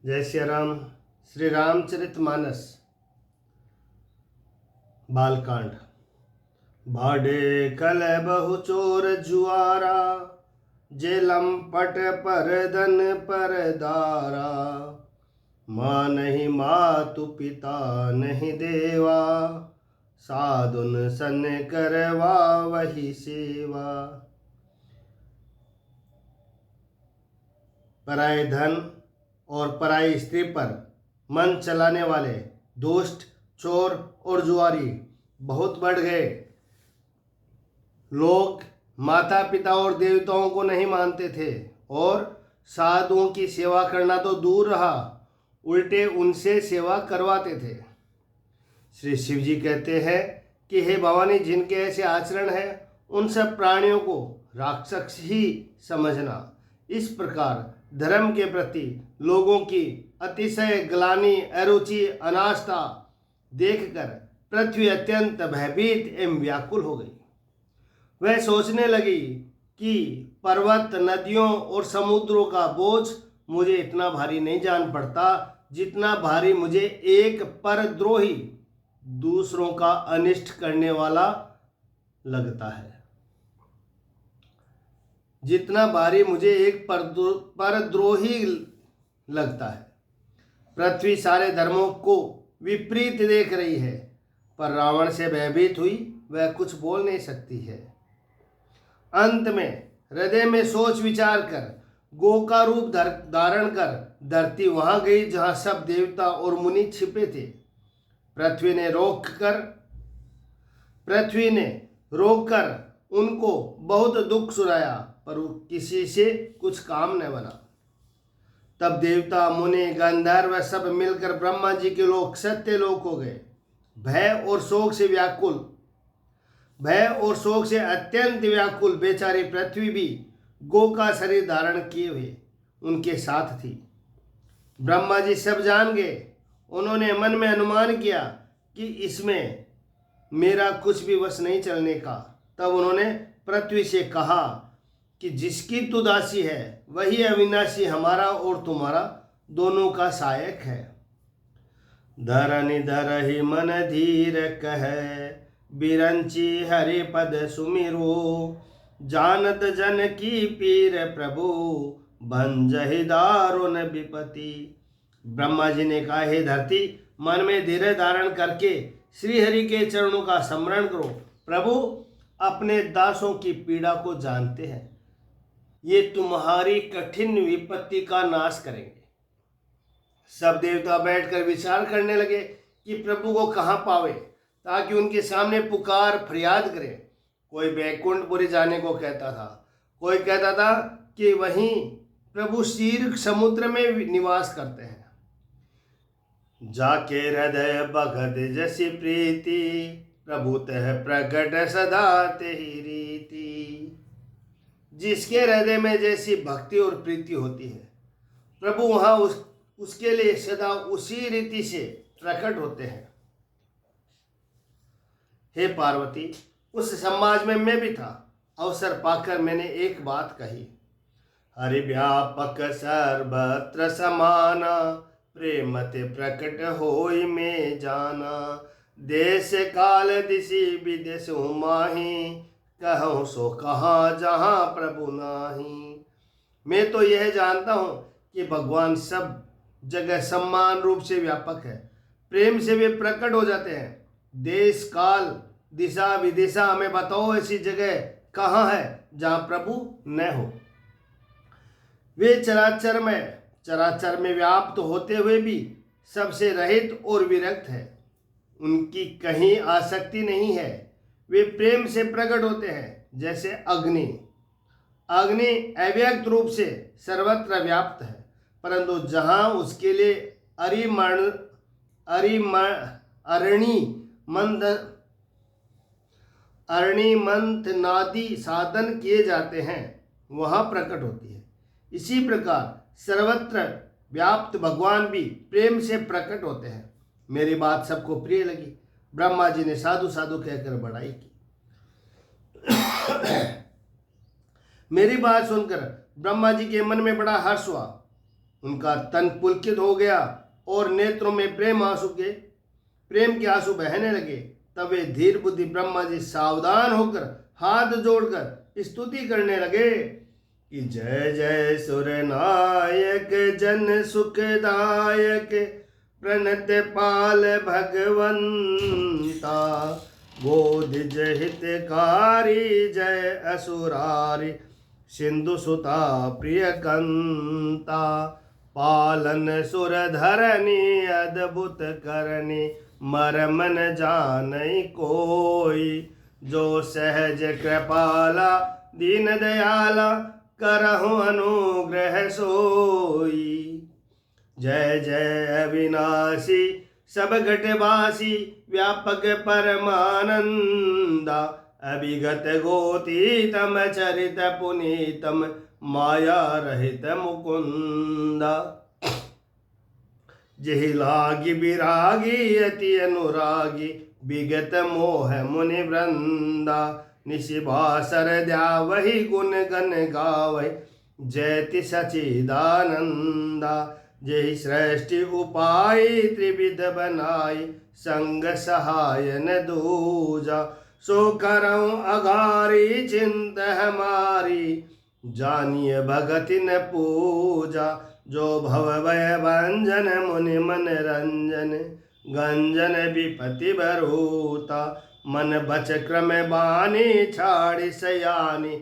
जय श्री राम। श्री रामचरितमानस बालकांड। भाडे कल बहु चोर जुआरा, जे लंपट परदन परदारा। माँ नहीं मातु पिता नहीं देवा, साधुन सन करवा वही सेवा। पराये धन और पराई स्त्री पर मन चलाने वाले दुष्ट, चोर और जुआरी बहुत बढ़ गए। लोग माता पिता और देवताओं को नहीं मानते थे और साधुओं की सेवा करना तो दूर रहा, उल्टे उनसे सेवा करवाते थे। श्री शिव जी कहते हैं कि हे भवानी, जिनके ऐसे आचरण है उन सब प्राणियों को राक्षस ही समझना। इस प्रकार धर्म के प्रति लोगों की अतिशय ग्लानि, अरुचि, अनास्था देखकर पृथ्वी अत्यंत भयभीत एवं व्याकुल हो गई। वह सोचने लगी कि पर्वत, नदियों और समुद्रों का बोझ मुझे इतना भारी नहीं जान पड़ता जितना भारी मुझे एक परद्रोही, दूसरों का अनिष्ट करने वाला लगता है। जितना भारी मुझे एक परद्रोही लगता है। पृथ्वी सारे धर्मों को विपरीत देख रही है, पर रावण से भयभीत हुई वह कुछ बोल नहीं सकती है। अंत में हृदय में सोच विचार कर गो का रूप धारण कर धरती वहां गई जहां सब देवता और मुनि छिपे थे। पृथ्वी ने रोककर उनको बहुत दुख सुनाया, पर किसी से कुछ काम न बना। तब देवता, मुनि, गंधर्व सब मिलकर ब्रह्मा जी के लोक सत्य लोक हो गए। भय और शोक से अत्यंत व्याकुल बेचारी पृथ्वी भी गो का शरीर धारण किए हुए उनके साथ थी। ब्रह्मा जी सब जान गए। उन्होंने मन में अनुमान किया कि इसमें मेरा कुछ भी वश नहीं चलने का। तब उन्होंने पृथ्वी से कहा कि जिसकी तू दासी है वही अविनाशी हमारा और तुम्हारा दोनों का सहायक है। धरनि धरहि मन धीर कह, बिरंची हरि पद सुमिरो। जानत जन की पीर प्रभु, भंजहि दारुण विपति। ब्रह्मा जी ने कहा, हे धरती, मन में धीरज धारण करके श्री हरि के चरणों का स्मरण करो। प्रभु अपने दासों की पीड़ा को जानते हैं, ये तुम्हारी कठिन विपत्ति का नाश करेंगे। सब देवता बैठकर विचार करने लगे कि प्रभु को कहाँ पावे, ताकि उनके सामने पुकार फरियाद करें। कोई बैकुंठपुरी जाने को कहता था, कोई कहता था कि वहीं प्रभु क्षीर समुद्र में निवास करते हैं। जाके हृदय भगत जैसी प्रीति, प्रभु तह प्रकट सदा तेहि रीति। जिसके हृदय में जैसी भक्ति और प्रीति होती है, प्रभु वहां उसके लिए सदा उसी रीति से प्रकट होते हैं। हे पार्वती, उस समाज में मैं भी था। अवसर पाकर मैंने एक बात कही, हरि व्यापक सर्वत्र समाना, प्रेमते प्रकट होई में जाना। देश काल दिशि विदेश माही, कहूँ सो कहाँ जहाँ प्रभु नाही। मैं तो यह जानता हूँ कि भगवान सब जगह समान रूप से व्यापक है। प्रेम से वे प्रकट हो जाते हैं। देश काल दिशा विदिशा हमें बताओ, ऐसी जगह कहाँ है जहाँ प्रभु न हो। वे चराचर में व्याप्त होते हुए भी सबसे रहित और विरक्त है। उनकी कहीं आसक्ति नहीं है। वे प्रेम से प्रकट होते हैं, जैसे अग्नि अव्यक्त रूप से सर्वत्र व्याप्त है, परंतु जहाँ उसके लिए अरणि मंथनादि साधन किए जाते हैं, वहाँ प्रकट होती है। इसी प्रकार सर्वत्र व्याप्त भगवान भी प्रेम से प्रकट होते हैं। मेरी बात सबको प्रिय लगी। ब्रह्मा जी ने साधु साधु कहकर बड़ाई की। मेरी बात सुनकर ब्रह्मा जी के मन में बड़ा हर्ष हुआ। उनका तन पुलकित हो गया और नेत्रों में प्रेम के आंसू बहने लगे। तब वे धीर बुद्धि ब्रह्मा जी सावधान होकर हाथ जोड़कर स्तुति करने लगे कि जय जय सुर नायक जन सुखदायक प्रणत पाल भगवंता बोधिज हितकारी जय असुरारी सिंधु सुता प्रिय कंता पालन सुर धरनी अद्भुत करनी मरम न जानई कोई जो सहज कृपाला दीन दयाला करहु अनुग्रह सोई। जय जय अविनाशी सब घटवासी व्यापक परमानंदा अभिगत गोतीतम चरित पुनीतम माया रहित मुकुंदा। जेहि लागी विरागी अति अनुरागी विगत मोह मुनि वृंदा निशिभासर द्यावहि गुण गण गावहि जयति सचिदानंदा। जेहि सृष्टि उपाय त्रिविध बनाई संग सहाय न दूजा सो करऊं अघारी चिंत हमारी जानिए भगति न पूजा। जो भव भय भंजन मुनि मन रंजन गंजन विपति भरूता मन बच क्रम बानी छाड़ी सयानी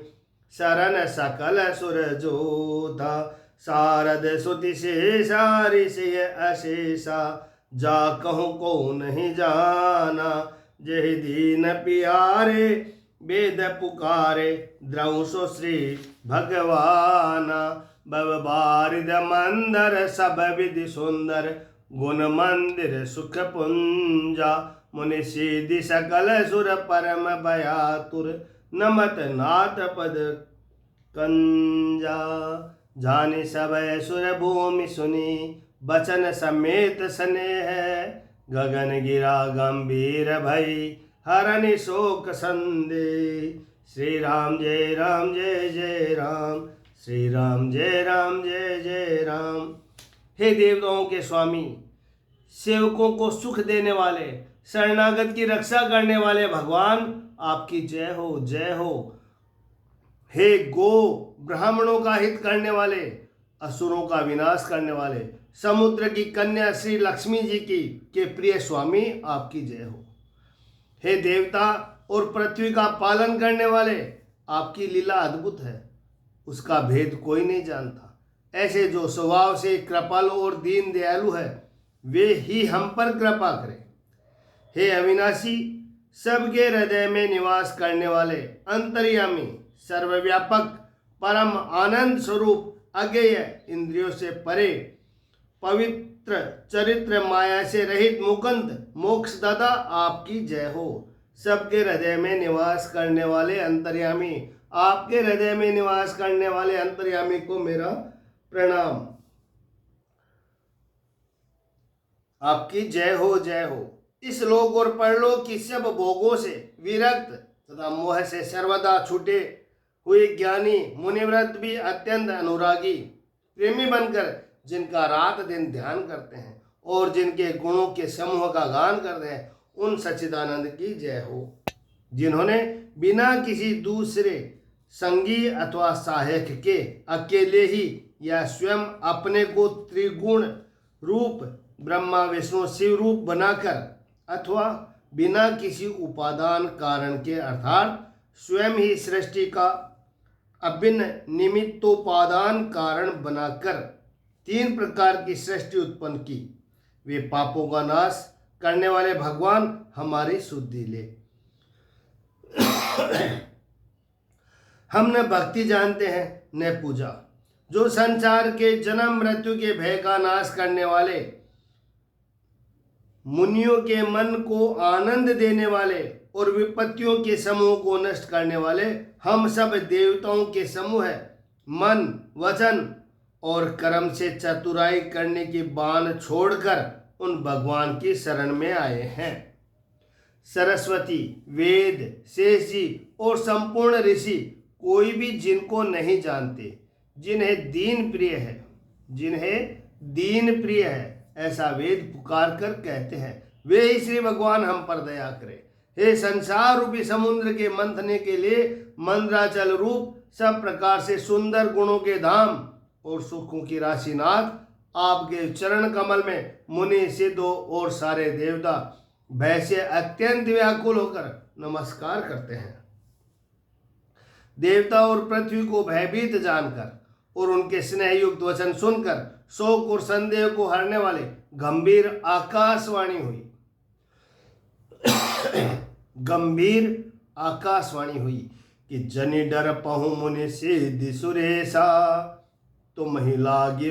शरण सकल सुर जोधा। शारद सुति शेषा ऋषि अशेषा जा कहूँ को नहीं जाना। जेहि दीन पियारे वेद पुकारे द्रौसो श्री भगवाना। भव बारिद मंदर सब विधि सुंदर गुण मंदिर सुख पुंजा। मुनि सीधि सकल सुर परम भयातुर नमत नाथ पद कंजा। जानि सब सुर भूमि सुनी बचन समेत स्नेह गगन गिरा गंभीर भई हरनि शोक संदे। श्री राम जय राम जय जय राम श्री राम जय राम जय जय राम। हे देवताओं के स्वामी, सेवकों को सुख देने वाले, शरणागत की रक्षा करने वाले भगवान, आपकी जय हो जय हो। हे गो ब्राह्मणों का हित करने वाले, असुरों का विनाश करने वाले, समुद्र की कन्या श्री लक्ष्मी जी की के प्रिय स्वामी, आपकी जय हो। हे देवता और पृथ्वी का पालन करने वाले, आपकी लीला अद्भुत है, उसका भेद कोई नहीं जानता। ऐसे जो स्वभाव से कृपालु और दीन दयालु है, वे ही हम पर कृपा करें। हे अविनाशी, सबके हृदय में निवास करने वाले, अंतर्यामी, सर्वव्यापक, परम आनंद स्वरूप, अज्ञेय, इंद्रियों से परे, पवित्र चरित्र, माया से रहित मुकुंद, मोक्षदाता, आपकी जय हो। सबके हृदय में निवास करने वाले अंतर्यामी, आपके हृदय में निवास करने वाले अंतर्यामी को मेरा प्रणाम। आपकी जय हो जय हो। इस लोक और परलोक की सब भोगों से विरक्त तथा मोह से सर्वदा छूटे हुए ज्ञानी मुनिव्रत भी अत्यंत अनुरागी प्रेमी बनकर जिनका रात दिन ध्यान करते हैं और जिनके गुणों के समूह का गान करते हैं, उन सच्चिदानंद की जय हो। जिन्होंने बिना किसी दूसरे संगी अथवा सहायक के अकेले ही या स्वयं अपने को त्रिगुण रूप ब्रह्मा विष्णु शिव रूप बनाकर अथवा बिना किसी उपादान कारण के अर्थात स्वयं ही सृष्टि का अभिन्न निमित्तोपादान कारण बनाकर 3 प्रकार की सृष्टि उत्पन्न की, वे पापों का नाश करने वाले भगवान हमारी शुद्धि ले। हम न भक्ति जानते हैं न पूजा। जो संसार के जन्म मृत्यु के भय का नाश करने वाले, मुनियों के मन को आनंद देने वाले और विपत्तियों के समूह को नष्ट करने वाले, हम सब देवताओं के समूह है। मन, वचन और कर्म से चतुराई करने की बाण छोड़कर उन भगवान की शरण में आए हैं। सरस्वती, वेद, शेष जी और संपूर्ण ऋषि कोई भी जिनको नहीं जानते, जिन्हें दीन प्रिय है, जिन्हें दीन प्रिय है, ऐसा वेद पुकार कर कहते हैं। वे ही श्री भगवान हम पर दया करे। हे संसार रूपी समुद्र के मंथने के लिए मंद्राचल रूप सब प्रकार से सुंदर गुणों के धाम और सुखों की राशिनाथ, आपके चरण कमल में मुनि सिद्धों और सारे देवता भय से अत्यंत व्याकुल होकर नमस्कार करते हैं। देवता और पृथ्वी को भयभीत जानकर और उनके स्नेह युक्त वचन सुनकर शोक और संदेह को हरने वाले गंभीर आकाशवाणी हुई। गंभीर आकाशवाणी हुई कि जनि डर पहु मुनि सिद्धि सुरेशा, तुम ही लागे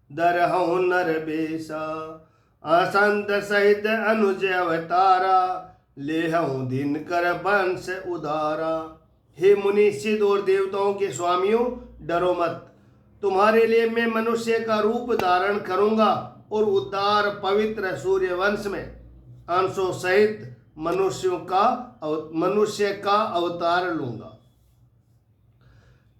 दरहु नर बेसा, असंत सहित अनुज अवतारा, लेहु दिन कर वंश उदारा। हे मुनि सिद्ध और देवताओं के स्वामियों, डरो मत। तुम्हारे लिए मैं मनुष्य का रूप धारण करूंगा और उदार पवित्र सूर्य वंश में अंशों सहित मनुष्य का अवतार लूंगा।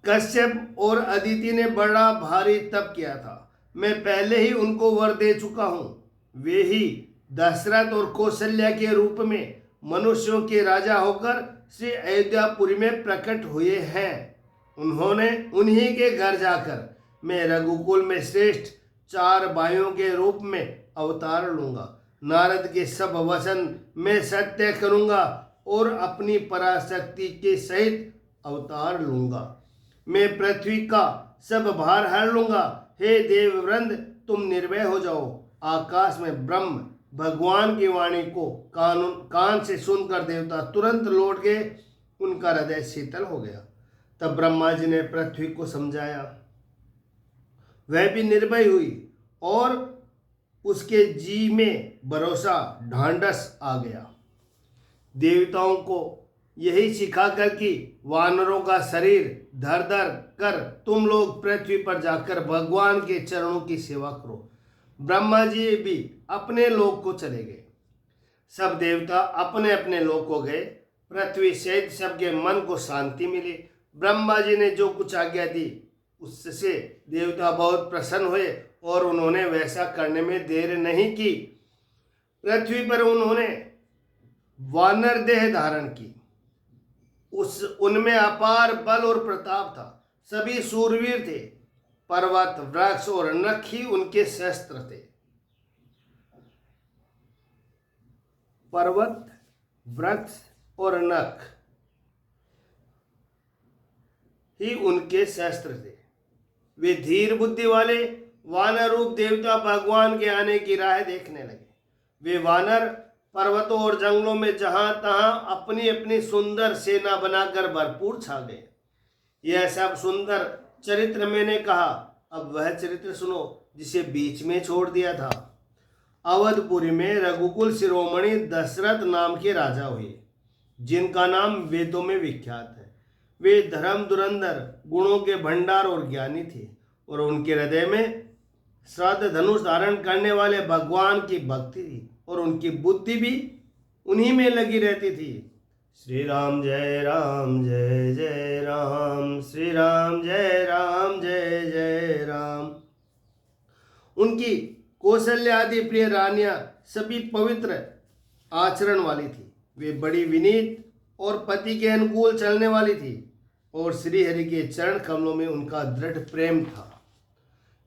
कश्यप और अदिति ने बड़ा भारी तप किया था, मैं पहले ही उनको वर दे चुका हूं। वे ही दशरथ और कौशल्या के रूप में मनुष्यों के राजा होकर श्री अयोध्यापुरी में प्रकट हुए हैं। उन्हीं के घर जाकर मैं रघुकुल में श्रेष्ठ 4 भाइयों के रूप में अवतार लूंगा। नारद के सब वचन मैं सत्य करूंगा और अपनी पराशक्ति के सहित अवतार लूंगा। मैं पृथ्वी का सब भार हर लूंगा। हे देववृंद, तुम निर्भय हो जाओ। आकाश में ब्रह्म भगवान की वाणी को कान से सुनकर देवता तुरंत लौट गए। उनका हृदय शीतल हो गया। तब ब्रह्मा जी ने पृथ्वी को समझाया, वह भी निर्भय हुई और उसके जी में भरोसा ढांढस आ गया। देवताओं को यही सिखाकर कि वानरों का शरीर धर धर कर तुम लोग पृथ्वी पर जाकर भगवान के चरणों की सेवा करो, ब्रह्मा जी भी अपने लोक को चले गए। सब देवता अपने अपने लोक को गए। पृथ्वी सहित सबके मन को शांति मिली। ब्रह्मा जी ने जो कुछ आज्ञा दी उससे देवता बहुत प्रसन्न हुए और उन्होंने वैसा करने में देर नहीं की। पृथ्वी पर उन्होंने वानर देह धारण की। उनमें अपार बल और प्रताप था। सभी सूरवीर थे। पर्वत, वृक्ष और नख ही उनके शस्त्र थे। पर्वत, वृक्ष और नख ही उनके शस्त्र थे। वे धीर बुद्धि वाले वानर रूप देवता भगवान के आने की राह देखने लगे। वे वानर पर्वतों और जंगलों में जहां तहां अपनी अपनी सुंदर सेना बनाकर भरपूर छा गए। यह सब सुंदर चरित्र मैंने कहा। अब वह चरित्र सुनो जिसे बीच में छोड़ दिया था। अवधपुरी में रघुकुल शिरोमणि दशरथ नाम के राजा हुए, जिनका नाम वेदों में विख्यात है। वे धर्म धुरंधर, गुणों के भंडार और ज्ञानी थे और उनके हृदय में श्राद्ध धनुष धारण करने वाले भगवान की भक्ति थी और उनकी बुद्धि भी उन्हीं में लगी रहती थी। श्री राम जय राम जय जय राम, श्री राम जय राम जय जय राम। उनकी कौशल्या आदि प्रिय रानियां सभी पवित्र आचरण वाली थी। वे बड़ी विनीत और पति के अनुकूल चलने वाली थी और श्री हरि के चरण कमलों में उनका दृढ़ प्रेम था।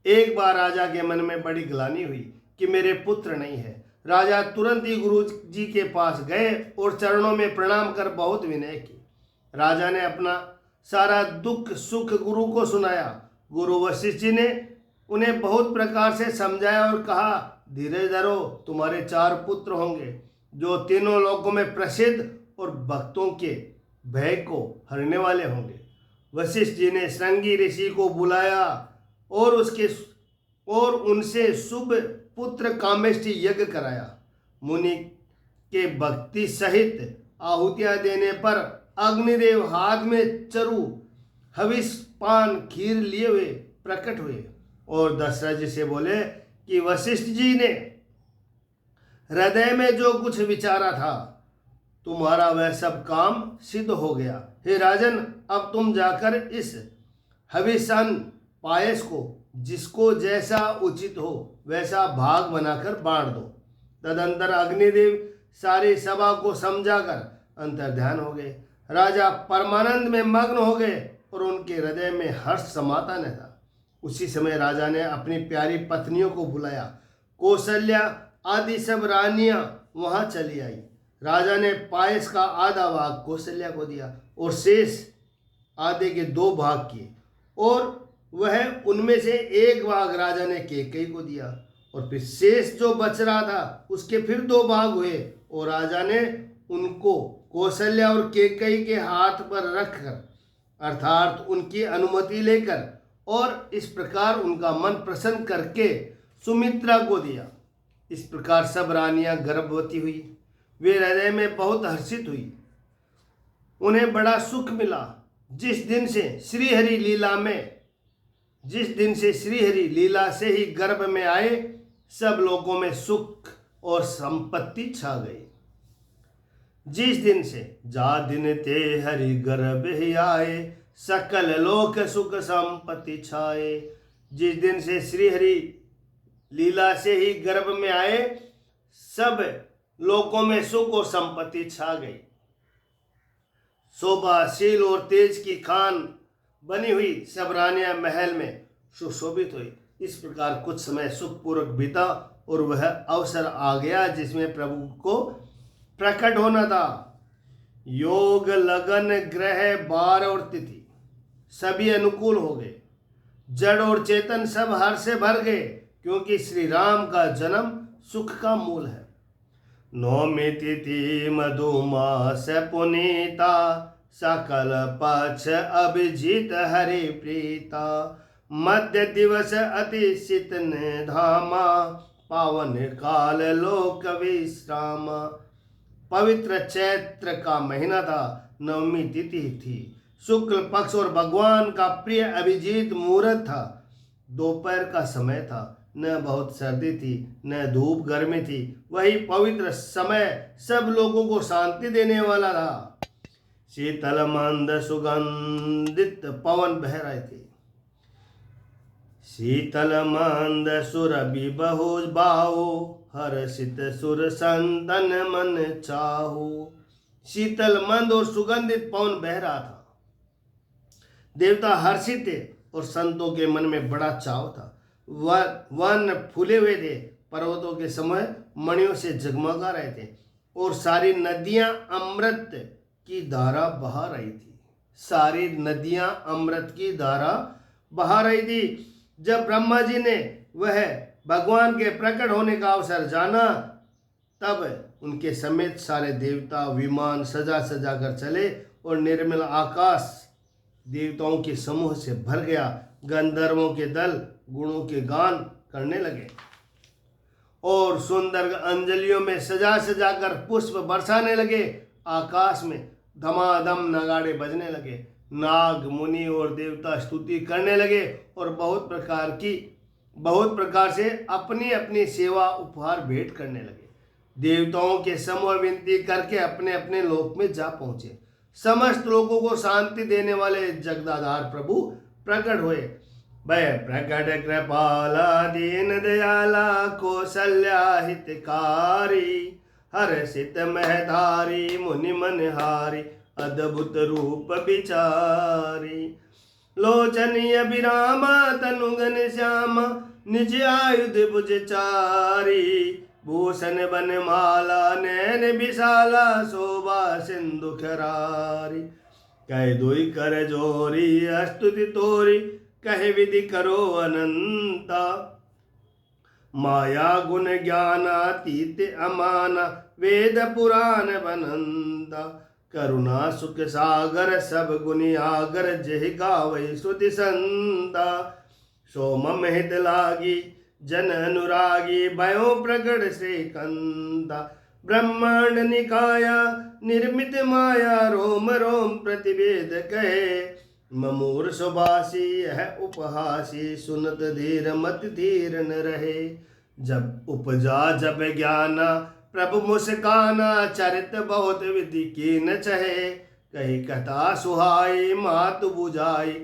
एक बार राजा के मन में बड़ी ग्लानि हुई कि मेरे पुत्र नहीं है। राजा तुरंत ही गुरु जी के पास गए और चरणों में प्रणाम कर बहुत विनय की। राजा ने अपना सारा दुख सुख गुरु को सुनाया। गुरु वशिष्ठ जी ने उन्हें बहुत प्रकार से समझाया और कहा, धीरे धरो, तुम्हारे 4 पुत्र होंगे जो तीनों लोकों में प्रसिद्ध और भक्तों के भय को हरने वाले होंगे। वशिष्ठ जी ने श्रृंगी ऋषि को बुलाया और उनसे शुभ पुत्र कामेष्टि यज्ञ कराया। मुनि के भक्ति सहित आहुतियां देने पर अग्निदेव हाथ में चरु हविष पान खीर लिए हुए प्रकट हुए और दशरथ जी से बोले कि वशिष्ठ जी ने हृदय में जो कुछ विचारा था, तुम्हारा वह सब काम सिद्ध हो गया। हे राजन, अब तुम जाकर इस हविष्यान पायस को जिसको जैसा उचित हो वैसा भाग बनाकर बांट दो। तदंतर अग्निदेव सारी सभा को समझाकर अंतर्ध्यान हो गए। राजा परमानंद में मग्न हो गए और उनके हृदय में हर्ष समाता न था। उसी समय राजा ने अपनी प्यारी पत्नियों को बुलाया। कौशल्या आदि सब रानियां वहां चली आई। राजा ने पायस का आधा भाग कौशल्या को दिया और शेष आधे के 2 भाग किए, और वह उनमें से 1 भाग राजा ने कैकेयी को दिया, और फिर शेष जो बच रहा था उसके फिर 2 भाग हुए, और राजा ने उनको कौशल्या और कैकेयी के हाथ पर रखकर अर्थात उनकी अनुमति लेकर और इस प्रकार उनका मन प्रसन्न करके सुमित्रा को दिया। इस प्रकार सब रानियां गर्भवती हुई। वे हृदय में बहुत हर्षित हुई। उन्हें बड़ा सुख मिला। जिस दिन से श्रीहरि लीला से ही गर्भ में आए, सब लोगों में सुख और संपत्ति छा गई। जिस दिन से जा दिन ते हरि गर्भ ही आए, सकल लोक सुख संपत्ति छाए। जिस दिन से श्रीहरि लीला से ही गर्भ में आए, सब लोकों में सुख और संपत्ति छा गई। शोभाशील और तेज की खान बनी हुई सब रानियां महल में सुशोभित हुई। इस प्रकार कुछ समय सुखपूर्वक बीता और वह अवसर आ गया जिसमें प्रभु को प्रकट होना था। योग लगन ग्रह बार और तिथि सभी अनुकूल हो गए। जड़ और चेतन सब हर्ष से भर गए, क्योंकि श्री राम का जन्म सुख का मूल है। नौमी तिथि मधुमास पुनीता, सकल पक्ष अभिजीत हरि प्रीता। मध्य दिवस अति शीतन धामा, पावन काल लोक विश्राम। पवित्र चैत्र का महीना था, नवमी तिथि थी, शुक्ल पक्ष और भगवान का प्रिय अभिजीत मुहूर्त था। दोपहर का समय था, न बहुत सर्दी थी न धूप गर्मी थी। वही पवित्र समय सब लोगों को शांति देने वाला था। शीतल मंद सुगंधित पवन बह रहे थे। शीतल मंद सुरभि बहु बाहु, हर्षित सुर संतन मन चाहु। शीतल मंद और सुगंधित पवन बह रहा था। देवता हर्षित थे और संतों के मन में बड़ा चाव था। वन फूले हुए थे, पर्वतों के समय मणियों से जगमगा रहे थे, और सारी नदियां अमृत की धारा बहा रही थी। सारी नदियां अमृत की धारा बहा रही थी। जब ब्रह्मा जी ने वह भगवान के प्रकट होने का अवसर जाना, तब उनके समेत सारे देवता विमान सजा सजा कर चले, और निर्मल आकाश देवताओं के समूह से भर गया। गंधर्वों के दल गुणों के गान करने लगे और सुंदर अंजलियों में सजा सजा कर पुष्प बरसाने लगे। आकाश में धमाधम नगाड़े बजने लगे। नाग मुनि और देवता स्तुति करने लगे और बहुत प्रकार से अपनी अपनी सेवा उपहार भेंट करने लगे। देवताओं के समूह विनती करके अपने अपने लोक में जा पहुंचे। समस्त लोगों को शांति देने वाले जगदाधार प्रभु प्रकट हुए। भय प्रकट कृपाला दीन दयाला, कौशल्या हितकारी। हर्षित महधारी मुनि मनहारी, अद्भुत रूप विचारी। लोचनीय विरामा तनुगन श्यामा, निज आयुध भुज चारी। भूषण बनमाला नैन विशाला, शोभा सिंधु खरारी। कह दुई कर जोरी स्तुति तोरी, कहे विधि करो अनंता। माया गुण ज्ञानातीत अमाना, वेद पुराण बनंता। करुणा सुख सागर सब गुनि आगर, जहि गावै श्रुति संता। सोमम हित लागी जन अनुरागी, भयो प्रगट श्रीकंता। ब्रह्मांड निकाया निर्मित माया, रोम रोम प्रतिवेद कहे। ममूर सुभाषी यह उपहासी, सुनत धीर मत धीर न रहे। जब उपजा जब ज्ञाना प्रभु मुस्काना, चरित बहुत विधि की न चहे। कही कथा सुहाई मातु बुझाई,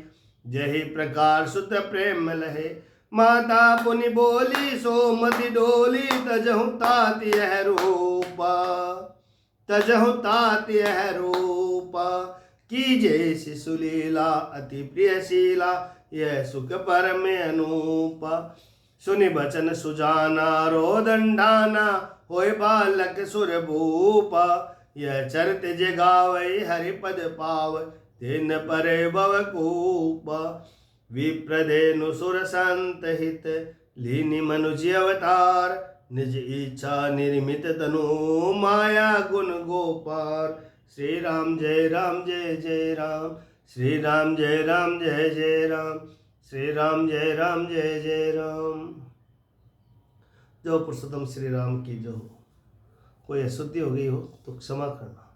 जहि प्रकार सुत प्रेम लहे। माता पुनि बोली सो मति डोली, तजहु तात यह रूपा, तजहु तात यह रूपा। कीजे शिशुलीला अति प्रियशीला, यह सुख परम अनूपा। सुनि बचन सुजाना रोदन ढाना, होय बालक सुर भूपा। यह चरित जगावै हरिपद पाव, तेन परे भव कूपा। विप्रधेनु सुर संत हित, लीनि मनुज अवतार। निज इच्छा निर्मित तनु, माया गुण गोपार। श्री राम जय राम जय जय राम, श्री राम जय राम जय जय राम, श्री राम जय राम जय जय राम। जो पुरुषोत्तम श्री राम की जो हो। कोई अशुद्धि हो गई हो तो क्षमा करना।